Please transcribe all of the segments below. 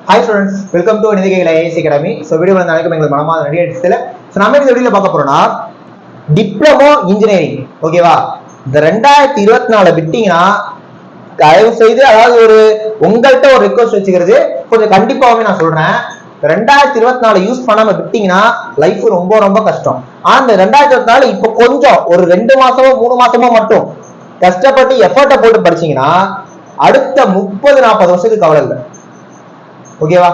Hi students, welcome to Nidhikala IAS Academy. So video வந்து நாளைக்கு உங்களுக்கு மனமா நிறைய எடுத்துல. So நம்ம இந்த வீடியோல பார்க்க போறோம்னா டிப்ளமோ இன்ஜினியரிங் ஓகேவா? இந்த 2024 விட்டீங்கன்னா தயவு செய்து அதாவது ஒரு உங்கள்கிட்ட ஒரு ரிக்வெஸ்ட் வச்சுக்கிறது கொஞ்சம் கண்டிப்பாவே நான் சொல்றேன். 2024 யூஸ் பண்ணாம விட்டீங்கன்னா லைஃப் ரொம்ப ரொம்ப கஷ்டம். ஆனா இந்த 2024 இப்போ கொஞ்சம் ஒரு 2 மாசமோ 3 மாசமோ மட்டும் கஷ்டப்பட்டு எஃபர்ட்டை போட்டு படிச்சீங்கன்னா அடுத்த 30-40 வருஷத்துக்கு கவலை இல்லை. ஓகேவா?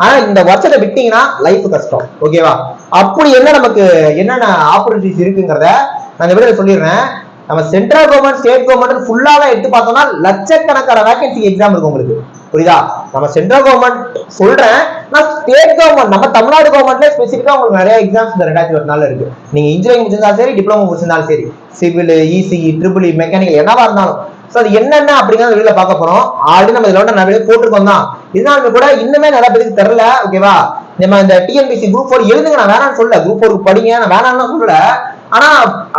ஆனா இந்த வருஷத்தை விட்டீங்கன்னா லைஃப் கஷ்டம். ஓகேவா? அப்படி என்ன நமக்கு என்னென்ன ஆப்பர்ச்சுனிட்டிஸ் இருக்குங்கிறத நான் இந்த வீடியோல சொல்லிடுறேன். நம்ம சென்ட்ரல் கவர்மெண்ட் ஸ்டேட் கவர்மெண்ட் ஃபுல்லாவே எடுத்து பார்த்தோம்னா லட்சக்கணக்கான வேகன்சி எக்ஸாம் இருக்கு உங்களுக்கு. புரியுதா? நம்ம சென்ட்ரல் கவர்மெண்ட் சொல்றேன், நான் ஸ்டேட் கவர்மெண்ட் நம்ம தமிழ்நாடு கவர்மெண்ட்ல ஸ்பெசிஃபிக்கா உங்களுக்கு நிறைய எக்ஸாம்ஸ் இந்த 2024 இருக்கு. நீங்க இன்ஜினியரிங் முடிச்சிருந்தாலும் சரி, டிப்ளமோ முடிச்சிருந்தாலும் சரி, civil, ECE, triple E, mechanical என்னவா இருந்தாலும் அது என்னென்ன அப்படிங்கிறத வெளியில பார்க்க போறோம். ஆல்ரெடி நம்ம இதோட நிறைய போட்டிருக்கோம் தான். இதனால கூட இன்னுமே நிறைய பேருக்கு தெரியல. ஓகேவா? நம்ம இந்த டிஎன்பிசி குரூப் 4 எழுதுங்க, நான் வேணாம்னு சொல்லல. குரூப் 4 படிங்க, நான் வேணாம்னு சொல்லல. ஆனா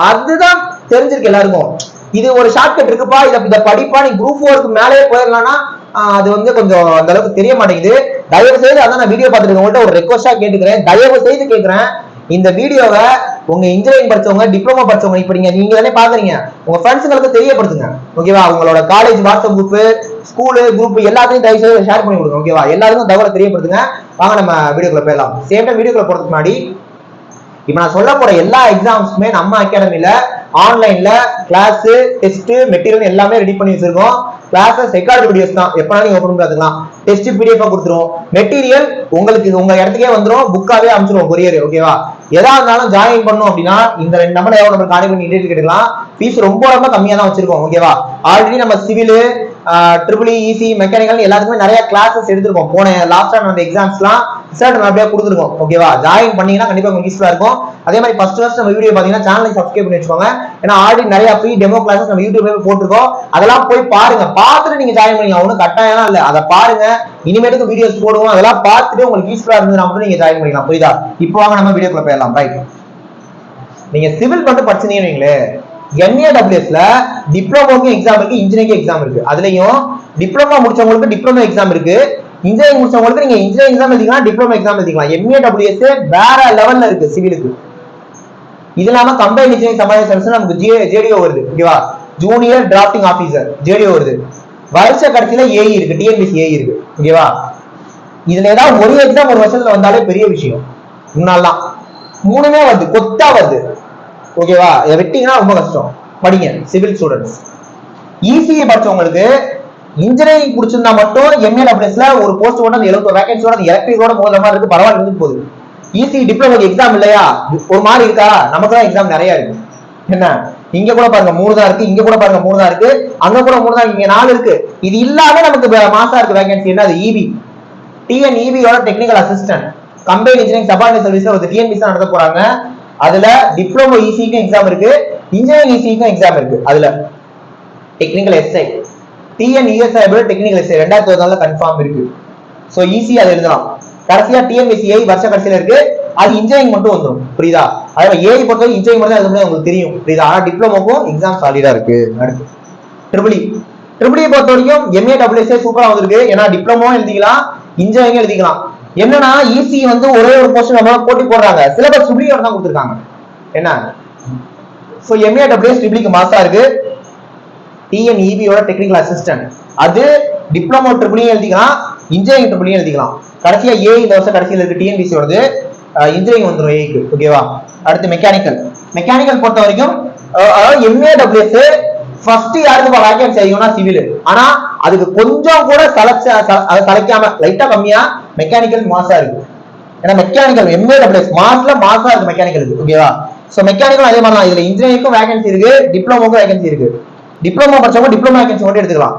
அதுதான் தெரிஞ்சிருக்கு எல்லாருக்கும். இது ஒரு ஷார்ட்கட் இருக்குப்பா, இதை படிப்பா, நீ குரூப் 4க்கு மேலே போயிடலாம்னா அது வந்து கொஞ்சம் அந்த அளவுக்கு தெரிய மாட்டேங்குது. தயவு செய்து அதான் நான் வீடியோ பார்த்துட்டு உங்கள்கிட்ட ஒரு ரெக்வஸ்டா கேட்டுக்கிறேன், தயவு செய்து கேட்கிறேன், இந்த வீடியோவை உங்க இன்ஜினியரிங் படிச்சவங்க, டிப்ளமோ படிச்சவங்க, இப்ப நீங்க தானே பாக்குறீங்க, உங்க ஃப்ரெண்ட்ஸுங்களுக்கு தெரியப்படுத்துங்க. ஓகேவா? உங்களோட college WhatsApp group, school group எல்லாத்தையும் தயவு செய்து ஷேர் பண்ணி கொடுங்க. ஓகேவா? எல்லாருக்கும் தகவலை தெரியப்படுத்துங்க. வாங்க நம்ம வீடியோக்குள்ள போயிடலாம். சேம் டைம் வீடியோக்குள்ள போறதுக்கு முன்னாடி இப்ப நான் சொல்ல போற எல்லா எக்ஸாம்ஸுமே நம்ம அகாடமில ஆன்லைன்ல கிளாஸ், டெஸ்ட், மெட்டீரியல் எல்லாமே ரெடி பண்ணி வச்சிருக்கோம். கிளாஸஸ் ரெக்கார்டு வீடியோஸ் தான், எப்பனாலும் நீங்க ஓபன் பார்த்துக்கலாம். டெஸ்ட் பிடிஎஃப் கொடுத்துருவோம், மெட்டீரியல் உங்களுக்கு உங்க இடத்துக்கே வந்துடும், புக்காவே அனுப்பிச்சிருவோம் கொரியர். ஓகேவா? எதா இருந்தாலும் ஜாயின் பண்ணணும் அப்படின்னா இந்த 2 நம்பர் எவ்வளவு நம்பர் கான்டாக்ட் பண்ணி டீடைல் கேட்டுக்கலாம். ஃபீஸ் ரொம்ப ரொம்ப கம்மியா தான் வச்சிருக்கோம். ஓகேவா? ஆல்ரெடி நம்ம சிவில், ட்ரிபிள் இசி, மெக்கானிக்கல் எல்லாத்துக்குமே நிறைய கிளாஸஸ் எடுத்திருக்கோம். போன லாஸ்டா நடந்த எக்ஸாம்ஸ்லாம் ரிசல்ட் நம்ம அப்படியே கொடுத்துருக்கோம். ஓகேவா? ஜாயின் பண்ணீங்கன்னா கண்டிப்பா உங்களுக்கு யூஸ்ஃபுல்லா இருக்கும். அதே மாதிரி ஃபர்ஸ்ட் நம்ம வீடியோ பாத்தீங்கன்னா சேனலை சப்ஸ்கிரைப் பண்ணி வச்சுக்கோங்க. ஏன்னா ஆல்ரெடி நிறைய ஃப்ரீ டெமோ கிளாஸஸ் நம்ம யூடியூப்ல போட்டுருக்கோம். அதெல்லாம் போய் பாருங்க, பார்த்துட்டு நீங்க ஜாயின் பண்ணீங்க. ஒன்றும் கட்டாயம் இல்ல, அதை பாருங்க. இனிமேட்டுக்கு வீடியோஸ் போடுவோம், அதெல்லாம் பார்த்துட்டு உங்களுக்கு யூஸ்ஃபுல்லா இருந்ததுன்னா மட்டும் நீங்க ஜாயின் பண்ணிக்கலாம். புரியுதா? இப்போ வாங்க நம்ம வீடியோக்குள்ள போயிடலாம். ரைட், நீங்க சிவில் மட்டும் படிச்சீங்களே, NAWSல டிப்ளமோக்கு எக்ஸாம் இருக்கு, இன்ஜினியரிங் எக்ஸாம் இருக்கு. அதுலயும் டிப்ளமோ முடிச்சவங்களுக்கு டிப்ளமோ எக்ஸாம் இருக்கு, இன்ஜினியரிங் முடிச்சவங்களுக்கு நீங்க இன்ஜினியரிங் எக்ஸாம் எழுதிக்கலாம், டிப்ளமோ எக்ஸாம் எழுதிக்கலாம். NAWS வேற லெவல்ல இருக்கு சிவிலுக்கு. இது இல்லாம கம்பைன் இன்ஜினியரிங் சமாளிய சர்வீஸ் நமக்கு ஜேடிஓ வருது. ஓகேவா? ஜூனியர் டிராஃப்டிங் ஆபீசர் ஜேடிஓ வருது. வருஷ கடைசியில ஏஇ இருக்கு, டிஎன்பிசி ஏஇ இருக்கு. ஓகேவா? இதுல ஏதாவது ஒரு எக்ஸாம் ஒரு வருஷத்துல வந்தாலே பெரிய விஷயம். முன்னாலாம் 3மே வருது, கொத்தா வருது. ஓகேவா? இதை விட்டீங்கன்னா ரொம்ப கஷ்டம். படிங்க சிவில் ஸ்டூடெண்ட்ஸ். இசிஇ படிச்சவங்களுக்கு இன்ஜினியரிங் முடிச்சிருந்தா மட்டும் NAWSல ஒரு போஸ்ட் கூட 70 வேகன்சியோட எலக்ட்ரிக்கோட மோதுற மாதிரி இருக்கு. பரவாயில்ல, இருந்து போகுது. இசிஇ டிப்ளமோக்கு எக்ஸாம் இல்லையா? ஒரு மாதிரி இருக்கா? நமக்கு தான் எக்ஸாம் நிறைய இருக்கு. என்ன, இங்க கூட பாருங்க 3 தான் இருக்கு, இங்க கூட பாருங்க 3 தான் இருக்கு, அங்க கூட 3 தான், இங்க 4 இருக்கு. இது இல்லாம நமக்கு மாசா இருக்கு வேகன்சி. என்ன அது? இபி, டிஎன்இபியோட technical assistant combine engineering subordinate சர்வீஸ்ல ஒரு டிஎன்பிசி நடத்த போறாங்க. அதுல டிப்ளமோ இசிக்கும் எக்ஸாம் இருக்கு, இன்ஜினியரிங் இசிக்கும் எக்ஸாம் இருக்கு. அதுல technical S I, T N E S I technical S I 2024 confirm இருக்கு. சோ ஈஸி அதை எழுதலாம். கடைசியா டிஎன்பிசி ஏஐ வருஷ கடைசியில இருக்கு, அது இன்ஜினியரிங் மட்டும் வந்துடும். புரியுதா? அதே ஏஐ பொறுத்தவரை இன்ஜினியரிங் மட்டும் எழுத முடியாது, உங்களுக்கு தெரியும். புரியுதா? ஆனா டிப்ளமோக்கும் எக்ஸாம் சாலிடா இருக்கு. அடுத்து ட்ரிபிள் இ பொறுத்த வரைக்கும் NAWS சூப்பரா வந்திருக்கு. ஏன்னா டிப்ளமோ எழுதிக்கலாம், இன்ஜினியரிங் எழுதிக்கலாம். என்னன்னா இசி வந்து ஒரே ஒரு போஸ்ட் நம்ம போட்டி போடுறாங்க, சிலபஸ் ட்ரிபிள் தான் கொடுத்துருக்காங்க. என்ன, சோ NAWS ட்ரிபிளுக்கு மாசா இருக்கு. டிஎன்இபியோட டெக்னிக்கல் அசிஸ்டன்ட் அது டிப்ளமோ ட்ரிபிள் எழுதிக்கலாம், இன்ஜினியரிங் ட்ரிபிள் எழுதிக்கலாம். கடைசியா ஏஐ இந்த வருஷம் கடைசியில் இருக்கு, டிஎன்பிசி வருது, இன்ஜினியரிங் வந்துடும் ஏஐக்கு. ஓகேவா? அடுத்து மெக்கானிக்கல் பொறுத்த வரைக்கும் NAWS ஃபர்ஸ்ட் யாருக்கு வேகன்சி அதிகம்னா சிவில். ஆனா அதுக்கு கொஞ்சம் கூட கலைக்காம லைட்டா கம்மியா மெக்கானிக்கல் மாசா இருக்கு. ஏன்னா மெக்கானிக்கல் NAWS மாசா இருக்கு மெக்கானிக்கலுக்கு. ஓகேவா? சோ மெக்கானிக்கல் அதே மாதிரி தான். இதுல இன்ஜினியரிங்க்கும் வேகன்சி இருக்கு, டிப்ளமோக்கும் வேகன்சி இருக்கு. டிப்ளமோ படிச்சவங்க டிப்ளமோ வேகன்சி மட்டும் எடுத்துக்கலாம்.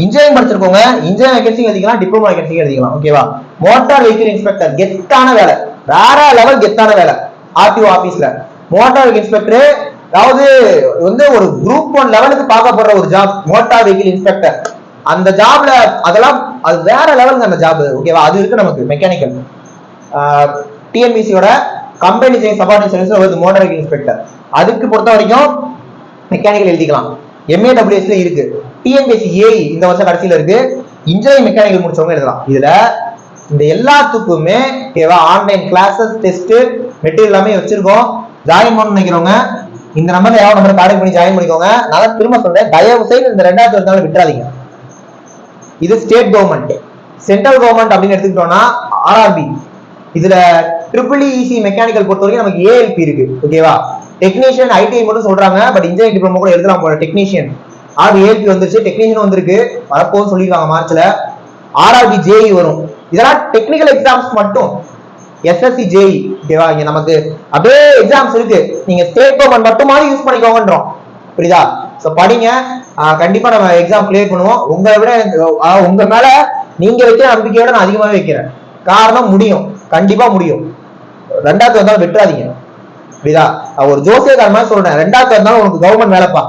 இன்ஜினியரிங் படிச்சிருக்கோங்க இன்ஜினியரிங் வேகன்சி எழுதிக்கலாம், டிப்ளமோ வேகன்சி எழுதிக்கலாம். ஓகேவா? மோட்டார் வெஹிக்கிள் இன்ஸ்பெக்டர் கெத்தான வேலை, வேற லெவல் கெத்தான வேலை. ஆர்டிஓ ஆபீஸ்ல மோட்டார் வெஹிக்கிள் இன்ஸ்பெக்டர், அதாவது வந்து ஒரு குரூப் 1 லெவலுக்கு பார்க்கப்படுற ஒரு ஜாப் மோட்டார் வெஹிக்கிள் இன்ஸ்பெக்டர். அந்த ஜாப்ல அதெல்லாம் அது வேற லெவலுங்க அந்த ஜாப். ஓகேவா? அது இருக்கு நமக்கு மெக்கானிக்கல். டிஎன்பிசியோட கம்பெனி சபார்டினேட் சர்வீஸ்ல வருது மோட்டார் வெஹிக்கிள் இன்ஸ்பெக்டர். அதுக்கு பொறுத்த வரைக்கும் மெக்கானிக்கல் எழுதிக்கலாம். NAWSல இருக்கு, டிஎன்பிசி ஏஐ இந்த வருஷம் கடைசியில இருக்கு, இன்ஜினியரிங் மெக்கானிக்கல் முடிச்சவங்க எழுதலாம். இதுல இந்த எல்லாத்துக்குமே ஓகேவா ஆன்லைன் கிளாஸஸ் டெஸ்ட் மெட்டீரியல் எல்லாமே வச்சிருக்கோம். ஜாயின் பண்ண நினைக்கிறவங்க இந்த நம்பர்ல யாராவது நம்பர் கான்டாக்ட் பண்ணி ஜாயின் பண்ணிக்கோங்க. நான் திரும்ப சொல்றேன், தயவு செய்து இந்த 2024 விட்டுறாதீங்க. இது ஸ்டேட் கவர்மெண்ட். சென்ட்ரல் கவர்மெண்ட் அப்படின்னு எடுத்துக்கிட்டோம்னா ஆர்ஆர்பி, இதுல EEEC மெக்கானிக்கல் பொறுத்த வரைக்கும் நமக்கு ஏஎல்பி இருக்கு. ஓகேவா, டெக்னீஷியன் ஐடிஐ மட்டும் சொல்றாங்க, பட் இன்ஜினியரிங் டிப்ளமோ கூட எழுதலாம் போல. டெக்னீஷியன் ஏஎல்பி வந்துருச்சு, டெக்னீஷியன் வந்திருக்கு, வரப்போன்னு சொல்லிருக்காங்க மார்ச்ல. ஆர்ஆர்பி ஜேஇ வரும். இதெல்லாம் டெக்னிக்கல் எக்ஸாம்ஸ் மட்டும். எஸ்எஸ்சி ஜேஇ ஓகேவா, இங்க நமக்கு அப்படியே எக்ஸாம்ஸ் இருக்கு. நீங்க ஸ்டேட் கவர்மெண்ட் மட்டுமாவது யூஸ் பண்ணிக்கோங்கன்றோம். புரியுதா? சோ படிங்க, கண்டிப்பா நம்ம எக்ஸாம் கிளியர் பண்ணுவோம். உங்களை விட உங்க மேல நீங்க வைக்கிற நம்பிக்கையோட நான் அதிகமாவே வைக்கிறேன். காரணம் முடியும், கண்டிப்பா முடியும். 2024 விட்டுறாதீங்க. புரியுதா? ஒரு ஜோசியக்கார மாதிரி சொல்றேன், 2024 உனக்கு கவர்மெண்ட் வேலைப்பா,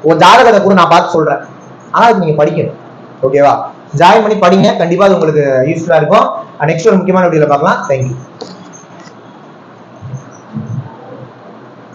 ஒரு ஜாதகத்தை கூட நான் பார்த்து சொல்றேன். ஆனா அதுக்கு நீங்க படிக்கணும். ஓகேவா, ஜாயின் பண்ணி படிங்க, கண்டிப்பா அது உங்களுக்கு யூஸ்ஃபுல்லா இருக்கும். நெக்ஸ்ட் ஒரு முக்கியமான வீடியோல பார்க்கலாம். தேங்க்யூ.